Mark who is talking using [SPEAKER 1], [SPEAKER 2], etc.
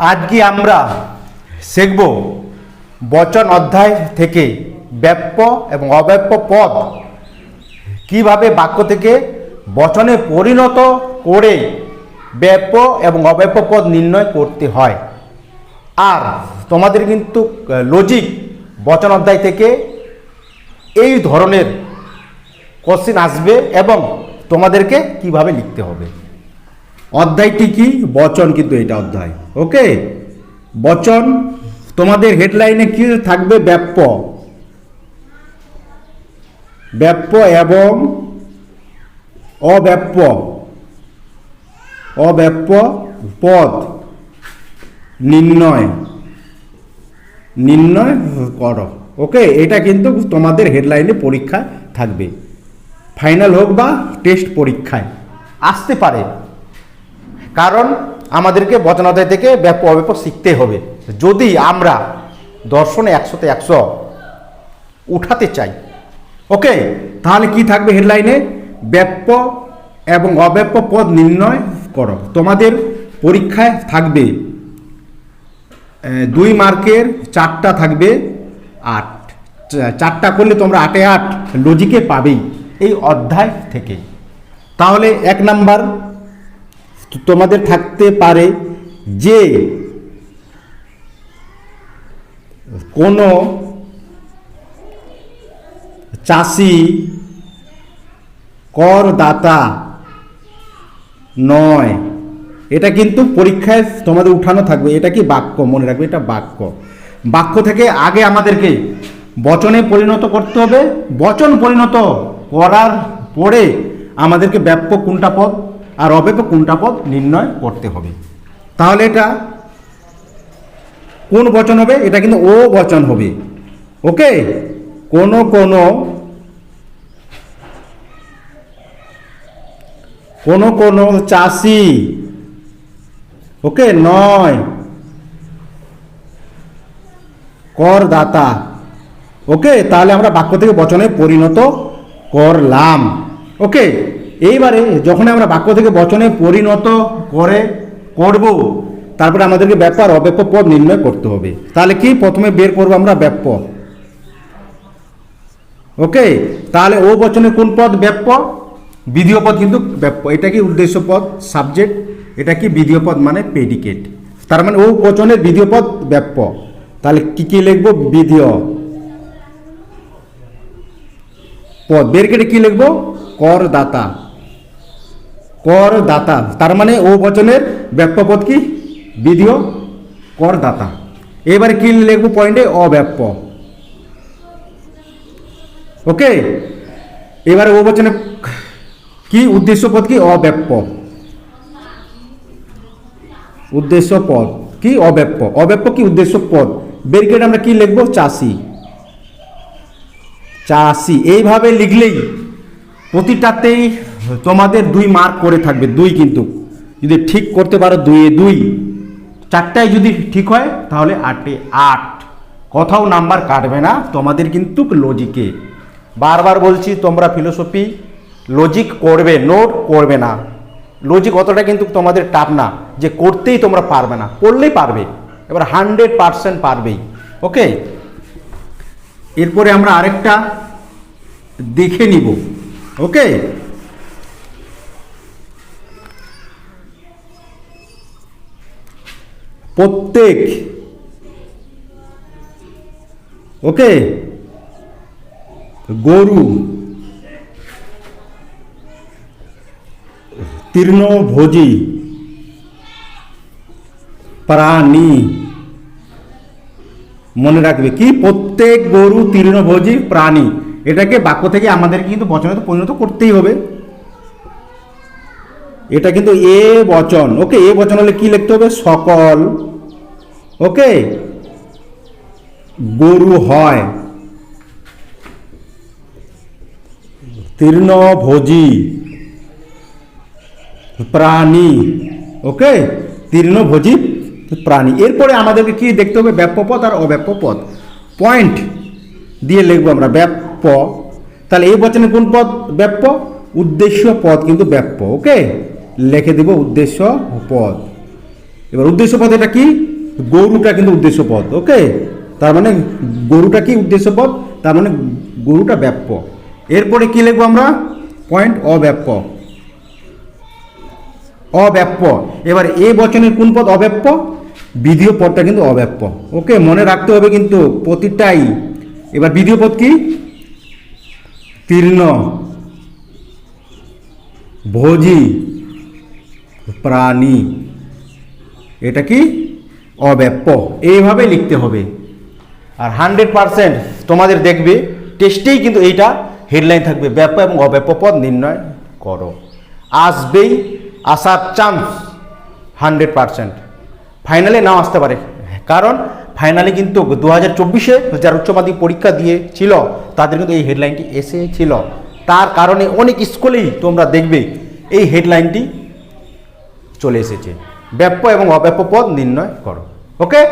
[SPEAKER 1] আজকে আমরা শিখব বচন অধ্যায় থেকে ব্যাপ্য এবং অব্যাপ্য পদ কিভাবে বাক্য থেকে বচনে পরিণত করে ব্যাপ্য এবং অব্যাপ্য পদ নির্ণয় করতে হয়। আর তোমাদের কিন্তু লজিক বচন অধ্যায় থেকে এই ধরনের কোশ্চেন আসবে এবং তোমাদেরকে কিভাবে লিখতে হবে। অধ্যায়টি কি? বচন, কিন্তু এটা অধ্যায়। ওকে, বচন তোমাদের হেডলাইনে কি থাকবে? ব্যাপ্য, ব্যাপ্য এবং অব্যাপ্য, অব্যাপ্য পদ নির্ণয় করো। ওকে, এটা কিন্তু তোমাদের হেডলাইনে পরীক্ষায় থাকবে, ফাইনাল হোক বা টেস্ট পরীক্ষায় আসতে পারে, কারণ আমাদেরকে বচন অধ্যায় থেকে ব্যাপ্য অব্যাপ্য শিখতে হবে যদি আমরা দর্শনে 100তে 100 উঠাতে চাই। ওকে, তাহলে কি থাকবে হেডলাইনে? ব্যাপ্য এবং অব্যাপ্য পদ নির্ণয় করো। তোমাদের পরীক্ষায় থাকবে 2 মার্কের 4টা থাকবে 8, 4টা করলে তোমরা 8-এ 8 লজিকে পাবেই এই অধ্যায় থেকে। তাহলে 1 নাম্বার তোমাদের থাকতে পারে যে কোনো চাষি করদাতা নয়। এটা কিন্তু পরীক্ষায় তোমাদের উঠানো থাকবে। এটা কি? বাক্য, মনে রাখবে এটা বাক্য। বাক্য থেকে আগে আমাদেরকে বচনে পরিণত করতে হবে। বচন পরিণত করার পরে আমাদেরকে ব্যাপ্য কোনটা পদ আর অব্যাপ্য কোনটা পদ নির্ণয় করতে হবে। তাহলে এটা কোন বচন হবে? এটা কিন্তু ও বচন হবে। ওকে, কোন চাষি, ওকে, নয় করদাতা। ওকে, তাহলে আমরা বাক্য থেকে বচনে পরিণত করলাম। ওকে, এইবারে যখন আমরা বাক্য থেকে বচনে পরিণত করব, তারপরে আমাদেরকে ব্যাপ্য আর অব্যাপ্য পদ নির্ণয় করতে হবে। তাহলে কি? প্রথমে বের করবো আমরা ব্যাপ্য। ওকে, তাহলে ও বচনে কোন পদ? ব্যাপ্য। বিধেয় পদ কিন্তু ব্যাপ্য। এটা কি? উদ্দেশ্য পদ, সাবজেক্ট। এটা কি? বিধেয় পদ মানে প্রেডিকেট। তার মানে ও বচনের বিধেয় পদ ব্যাপ্য। তাহলে কি লিখবো? বিধেয় পদ। বের কেটে কি লিখবো? করদাতা, করদাতা। তার মানে ও বচনের ব্যাপ্য পদ কি? বিধেয় করদাতা। এবারে কি লিখবো পয়েন্টে? অব্যাপ্য। ওকে, এবারে ও বচনে কি? উদ্দেশ্য পদ কি? অব্যাপ্য। উদ্দেশ্য পদ কি? অব্যাপ্য। অব্যাপ্য কি? উদ্দেশ্য পদ। বের কেটে আমরা কি লিখবো? চাষি, চাষি। এইভাবে লিখলেই প্রতিটাতেই তোমাদের 2 মার্ক করে থাকবে। 2 কিন্তু যদি ঠিক করতে পারো 2-এ 2, 4টায় যদি ঠিক হয় তাহলে 8-এ 8। কোথাও নাম্বার কাটবে না তোমাদের কিন্তু লজিকে। বারবার বলছি, তোমরা ফিলোসফি লজিক করবে, নোট করবে না। লজিক অতটা কিন্তু তোমাদের টাফ না যে করতেই তোমরা পারবে না, করলেই পারবে। এবার 100% পারবেই। ওকে, এরপরে আমরা আরেকটা দেখে নিব। ওকে, প্রত্যেক, ওকে, গরু তৃণভোজী প্রাণী। মনে রাখবে কি? প্রত্যেক গরু তৃণভোজী প্রাণী। এটাকে বাক্য থেকে আমাদের কিন্তু বচনে পরিণত করতেই হবে। এটা কিন্তু এ বচন। ওকে, এ বচন হলে কি লিখতে হবে? সকল, ওকে, গরু হয় তৃণভোজী প্রাণী। ওকে, তৃণভোজী প্রাণী। এরপরে আমাদেরকে কি দেখতে হবে? ব্যাপ্য পদ আর অব্যাপ্য পদ। পয়েন্ট দিয়ে লিখবো আমরা ব্যাপ্য। তাহলে এই বচনে কোন পদ? ব্যাপ্য। উদ্দেশ্য পদ কিন্তু ব্যাপ্য। ওকে, লিখে দেব উদ্দেশ্য পদ। এবার উদ্দেশ্য পদ এটা কি? গরুটা কিন্তু উদ্দেশ্য পদ। ওকে, তার মানে গরুটা কি উদ্দেশ্য পদ, তার মানে গরুটা ব্যাপ্য। এরপরে কি লিখবো আমরা, পয়েন্ট অব্যাপ্য। অব্যাপ্য, এবার এ বচনের কোন পদ অব্যাপ্য, বিধেয় পদটা কিন্তু অব্যাপ্য। ওকে, মনে রাখতে হবে কিন্তু প্রতিটাই। এবার বিধেয় পদ কি, তীর্ণ ভোজী প্রাণী, এটা কি অব্যাপ্য, এইভাবে লিখতে হবে। আর 100% তোমাদের দেখবে টেস্টেই কিন্তু এইটা হেডলাইন থাকবে, ব্যাপ্য এবং অব্যাপ্য পদ নির্ণয় করো। আসবেই, আসার চান্স 100%। ফাইনালে নাও আসতে পারে, কারণ ফাইনালে কিন্তু 2024-এ যারা উচ্চ মাধ্যমিক পরীক্ষা দিয়েছিল তাদের কিন্তু এই হেডলাইনটি এসেছিল। তার কারণে অনেক স্কুলেই তোমরা দেখবে এই হেডলাইনটি চলে এসেছে, ব্যাপ্য এবং অব্যাপ্য পদ নির্ণয় করো। ওকে।